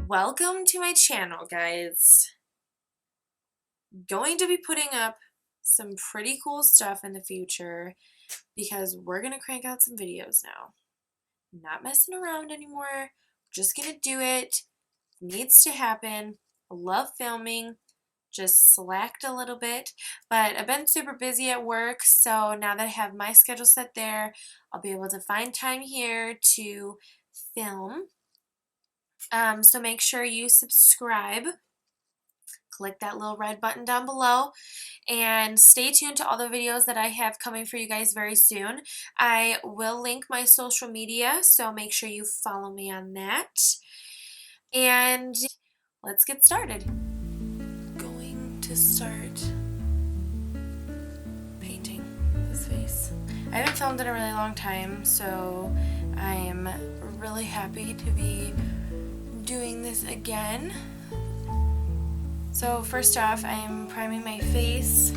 Welcome to my channel, guys. Going to be putting up some pretty cool stuff in the future because we're going to crank out some videos now. Not messing around anymore. Just going to do it. Needs to happen. I love filming. Just slacked a little bit, but I've been super busy at work, so now that I have my schedule set there, I'll be able to find time here to film. So make sure you subscribe. Click that little red button down below and stay tuned to all the videos that I have coming for you guys very soon. I will link my social media, so make sure you follow me on that. And let's get started. Going to start painting this face. I haven't filmed in a really long time, so I'm really happy to be doing this again. So first off, I am priming my face.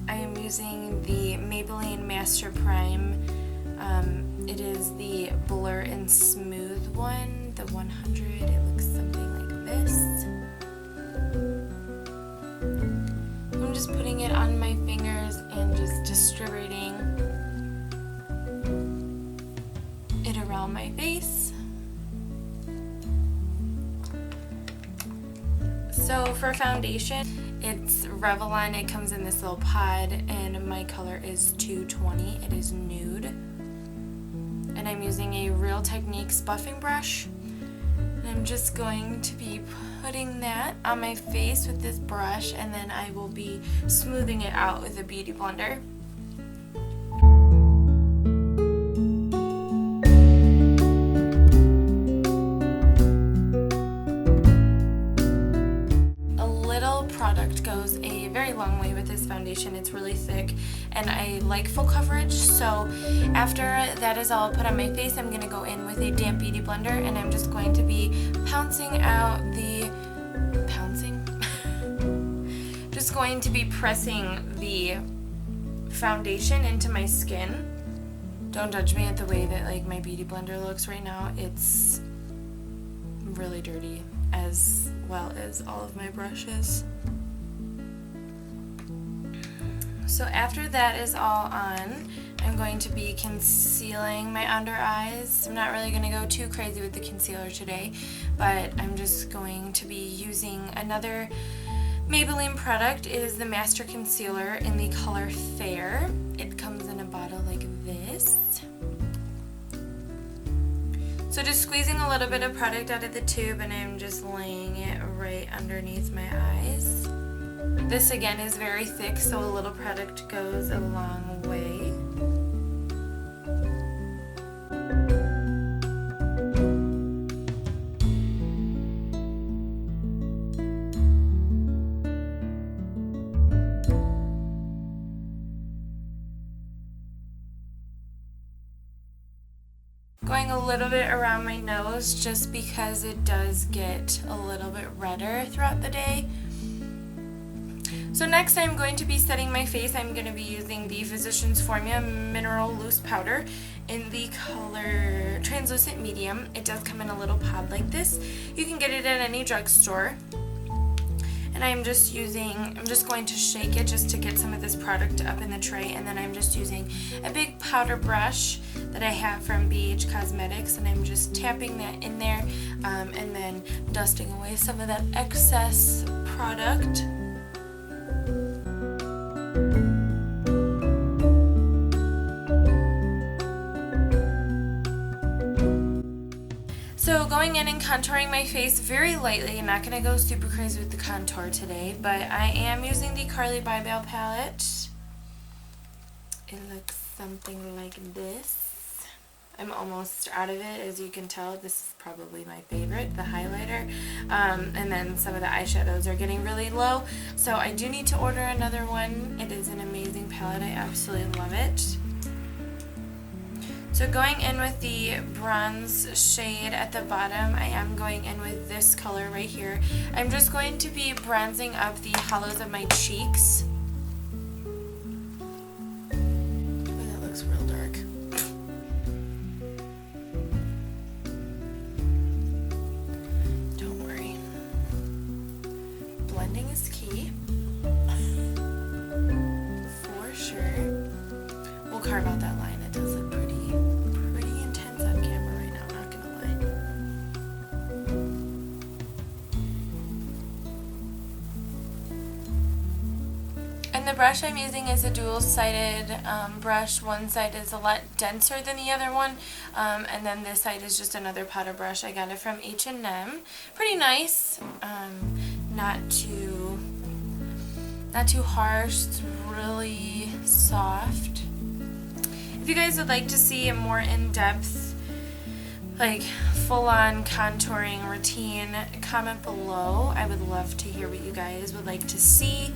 I am using the Maybelline Master Prime. It is the Blur and Smooth one, the 100. It looks something like this. I'm just putting it on my fingers and just distributing it around my face. So for foundation, it's Revlon. It comes in this little pod and my color is 220. It is nude. And I'm using a Real Techniques buffing brush. And I'm just going to be putting that on my face with this brush, and then I will be smoothing it out with a beauty blender. Goes a very long way with this foundation. It's really thick and I like full coverage, so after that is all put on my face, I'm going to go in with a damp beauty blender and I'm just going to be just going to be pressing the foundation into my skin. Don't judge me at the way that like my beauty blender looks right now. It's really dirty, as well as all of my brushes. So after that is all on, I'm going to be concealing my under eyes. I'm not really going to go too crazy with the concealer today, but I'm just going to be using another Maybelline product. It is the Master Concealer in the color Fair. It comes in a bottle like this. So just squeezing a little bit of product out of the tube and I'm just laying it right underneath my eyes. This again is very thick, so a little product goes a long way. Going a little bit around my nose just because it does get a little bit redder throughout the day. So next I'm going to be setting my face. I'm going to be using the Physicians Formula Mineral Loose Powder in the color Translucent Medium. It does come in a little pod like this. You can get it at any drugstore. And I'm just going to shake it just to get some of this product up in the tray, and then I'm just using a big powder brush that I have from BH Cosmetics, and I'm just tapping that in there and then dusting away some of that excess product. So going in and contouring my face very lightly. I'm not going to go super crazy with the contour today, but I am using the Carli Bybel palette. It looks something like this. I'm almost out of it, as you can tell. This is probably my favorite, the highlighter. And then some of the eyeshadows are getting really low, so I do need to order another one. It is an amazing palette. I absolutely love it. So going in with the bronze shade at the bottom, I am going in with this color right here. I'm just going to be bronzing up the hollows of my cheeks. Oh, that looks real dark. is key. For sure. We'll carve out that line. It does look pretty intense on camera right now, not gonna lie. And the brush I'm using is a dual-sided brush. One side is a lot denser than the other one, and then this side is just another powder brush. I got it from H&M. Pretty nice. Not too harsh. It's really soft. If you guys would like to see a more in-depth, like full-on contouring routine, comment below. I would love to hear what you guys would like to see.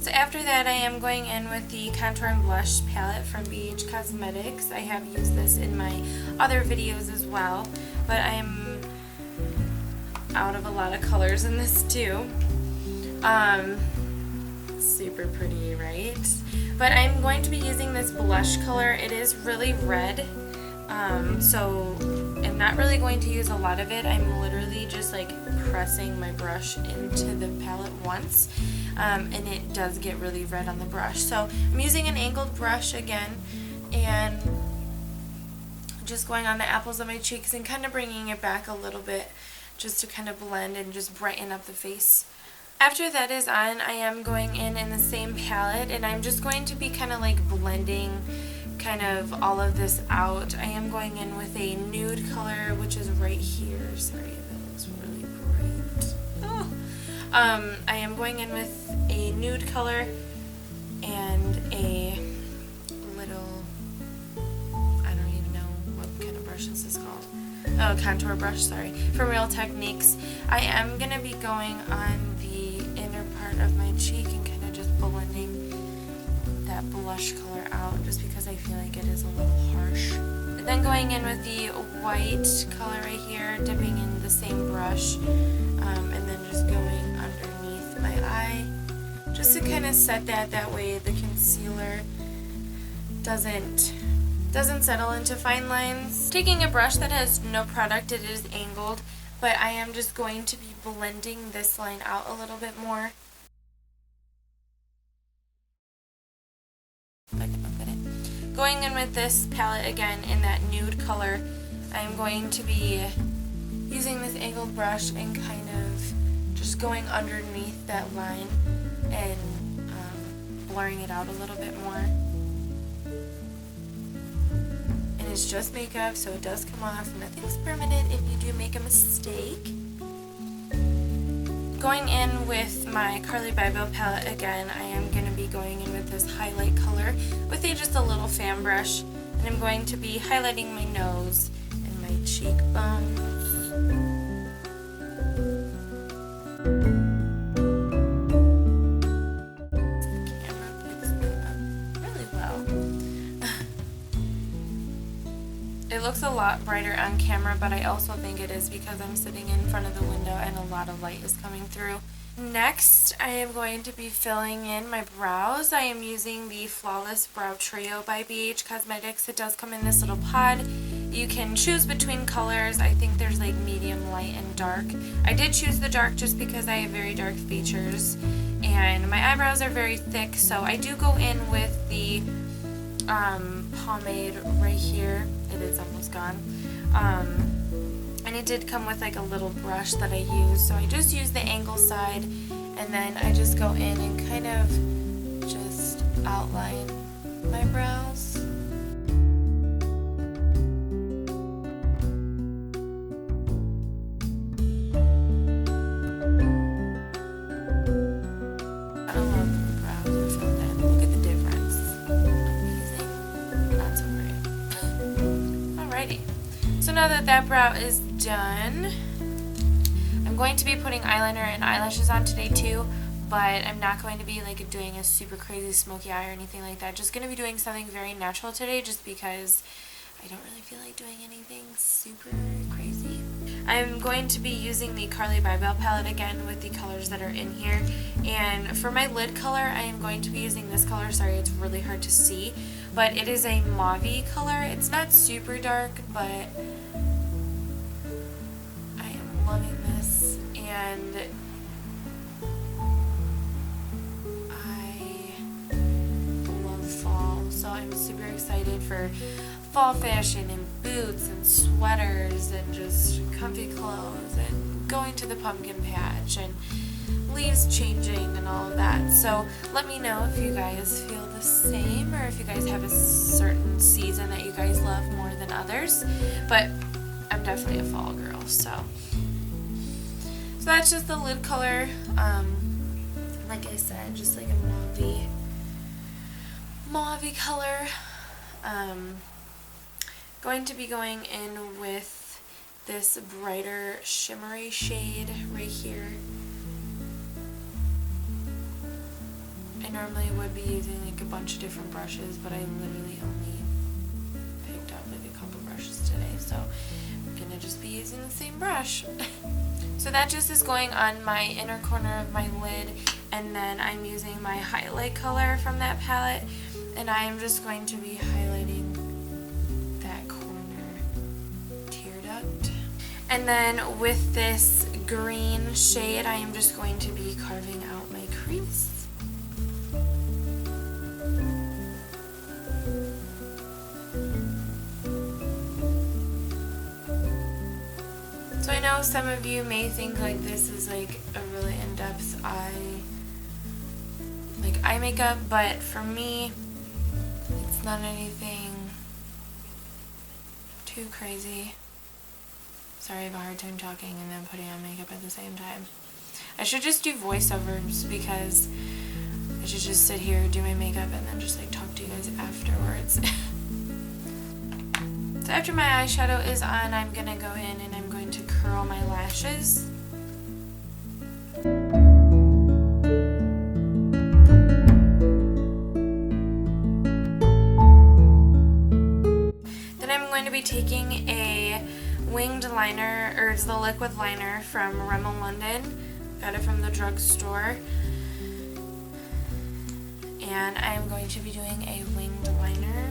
So after that, I am going in with the Contour and Blush palette from BH Cosmetics. I have used this in my other videos as well, but I'm out of a lot of colors in this too. Super pretty, right? But I'm going to be using this blush color. It is really red, so I'm not really going to use a lot of it. I'm literally just like pressing my brush into the palette once, and it does get really red on the brush. So I'm using an angled brush again, and just going on the apples of my cheeks and kind of bringing it back a little bit just to kind of blend and just brighten up the face. After that is on, I am going in the same palette, and I'm just going to be kind of like blending kind of all of this out. I am going in with a nude color, which is right here. Sorry, that looks really bright. Oh. I am going in with a nude color and a little, I don't even know what kind of brush this is called. Oh, contour brush, sorry, from Real Techniques. I am going to be going on the inner part of my cheek and kind of just blending that blush color out, just because I feel like it is a little harsh. And then going in with the white color right here, dipping in the same brush, and then just going underneath my eye, just to kind of set that way the concealer doesn't settle into fine lines. Taking a brush that has no product, it is angled, but I am just going to be blending this line out a little bit more. If I can look at it. Going in with this palette again in that nude color, I'm going to be using this angled brush and kind of just going underneath that line and blurring it out a little bit more. And it's just makeup, so it does come off. Nothing's permanent if you do make a mistake. Going in with my Carli Bybel palette again, I am going to be going in with this highlight color with just a little fan brush, and I'm going to be highlighting my nose and my cheekbones. The camera picks that up really well. It looks a lot brighter on camera, but I also think it is because I'm sitting in front of the window and a lot of light is coming through. Next, I am going to be filling in my brows. I am using the Flawless Brow Trio by BH Cosmetics. It does come in this little pod. You can choose between colors. I think there's like medium, light, and dark. I did choose the dark just because I have very dark features and my eyebrows are very thick, so I do go in with the pomade right here. It is almost gone. And it did come with like a little brush that I use, so I just use the angle side, and then I just go in and kind of just outline my brows. I love the brows are filled in. Look at the difference. Amazing. Not so great. Alrighty. So now that that brow is done, I'm going to be putting eyeliner and eyelashes on today too, but I'm not going to be like doing a super crazy smoky eye or anything like that. Just going to be doing something very natural today just because I don't really feel like doing anything super crazy. I'm going to be using the Carli Bybel palette again with the colors that are in here, and for my lid color I am going to be using this color. Sorry, it's really hard to see, but it is a mauve-y color. It's not super dark, but I am loving this, and I'm super excited for fall fashion and boots and sweaters and just comfy clothes and going to the pumpkin patch and leaves changing and all of that. So let me know if you guys feel the same or if you guys have a certain season that you guys love more than others. But I'm definitely a fall girl, so that's just the lid color. Like I said, just like a mauve color. Going to be going in with this brighter shimmery shade right here. I normally would be using like a bunch of different brushes, but I literally only picked up like a couple brushes today, so I'm gonna just be using the same brush. So that just is going on my inner corner of my lid, and then I'm using my highlight color from that palette, and I am just going to be highlighting that corner tear duct. And then with this green shade, I am just going to be carving out my crease. So I know some of you may think like this is like a really in-depth eye makeup, but for me it's not anything too crazy. Sorry, I have a hard time talking and then putting on makeup at the same time. I should just do voiceovers because I should just sit here, do my makeup, and then just like talk to you guys afterwards. So after my eyeshadow is on, I'm gonna go in and I'm going to curl my lashes. Then I'm going to be taking a winged liner, or it's the liquid liner from Rimmel London. Got it from the drugstore. And I'm going to be doing a winged liner.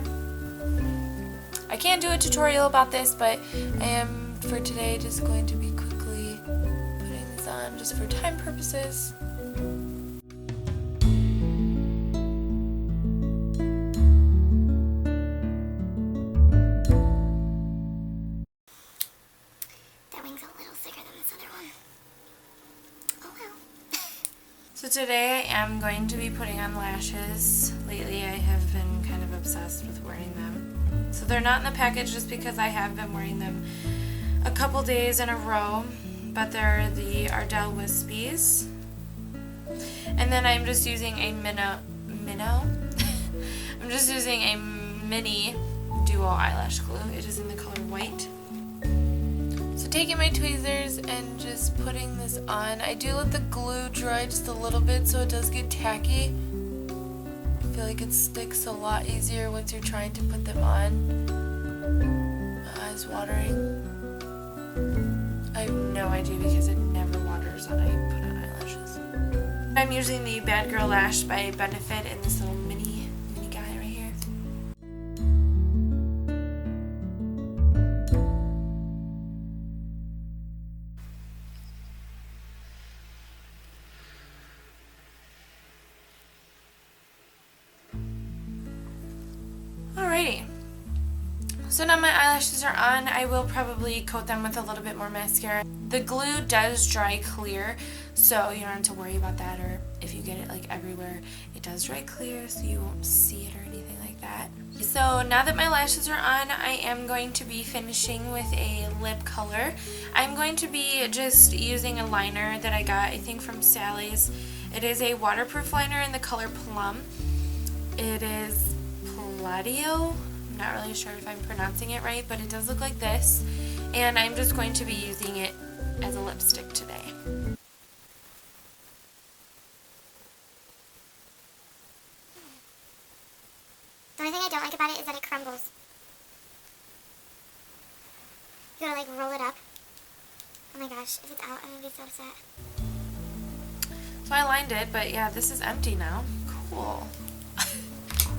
I can't do a tutorial about this, but I am for today just going to be quickly putting this on just for time purposes. That wing's a little thicker than this other one. Oh well. So today I am going to be putting on lashes. Lately I have been kind of obsessed with wearing them. So they're not in the package just because I have been wearing them a couple days in a row, but they're the Ardell Wispies. And then I'm just using a I'm just using a mini duo eyelash glue. It is in the color white. So taking my tweezers and just putting this on. I do let the glue dry just a little bit so it does get tacky. I feel like it sticks a lot easier once you're trying to put them on. My eyes watering. I have no idea because it never waters when I put on eyelashes. I'm using the Bad Girl Lash by Benefit in this little mini guy right here. Alrighty. So now my eyelashes are on. I will probably coat them with a little bit more mascara. The glue does dry clear, so you don't have to worry about that, or if you get it like everywhere, it does dry clear so you won't see it or anything like that. So now that my lashes are on, I am going to be finishing with a lip color. I'm going to be just using a liner that I got, I think from Sally's. It is a waterproof liner in the color Plum. It is Palladio. I'm not really sure if I'm pronouncing it right, but it does look like this. And I'm just going to be using it as a lipstick today. The only thing I don't like about it is that it crumbles. You gotta like roll it up. Oh my gosh, if it's out, I'm gonna be so upset. So I lined it, but yeah, this is empty now. Cool.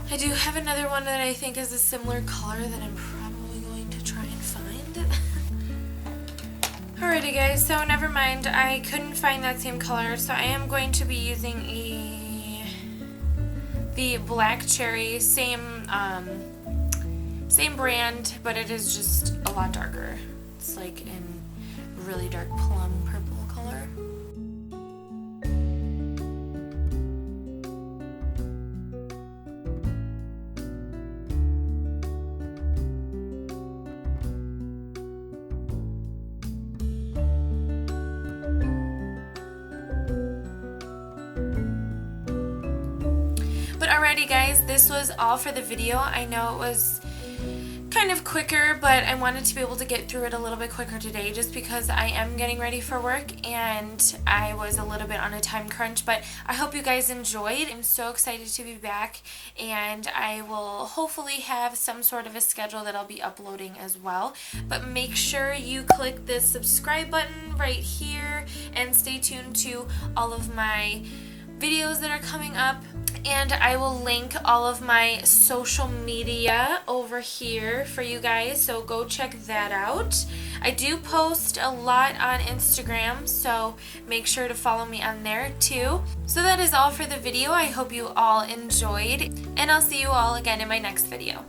I do have another one that I think is a similar color that I'm probably going to try and find. Alrighty guys, so never mind. I couldn't find that same color, so I am going to be using a the black cherry, same brand, but it is just a lot darker. It's like in really dark plum purple color. But alrighty guys, this was all for the video. I know it was kind of quicker, but I wanted to be able to get through it a little bit quicker today just because I am getting ready for work and I was a little bit on a time crunch, but I hope you guys enjoyed. I'm so excited to be back, and I will hopefully have some sort of a schedule that I'll be uploading as well. But make sure you click the subscribe button right here and stay tuned to all of my videos that are coming up. And I will link all of my social media over here for you guys, so go check that out. I do post a lot on Instagram, so make sure to follow me on there too. So that is all for the video. I hope you all enjoyed, and I'll see you all again in my next video.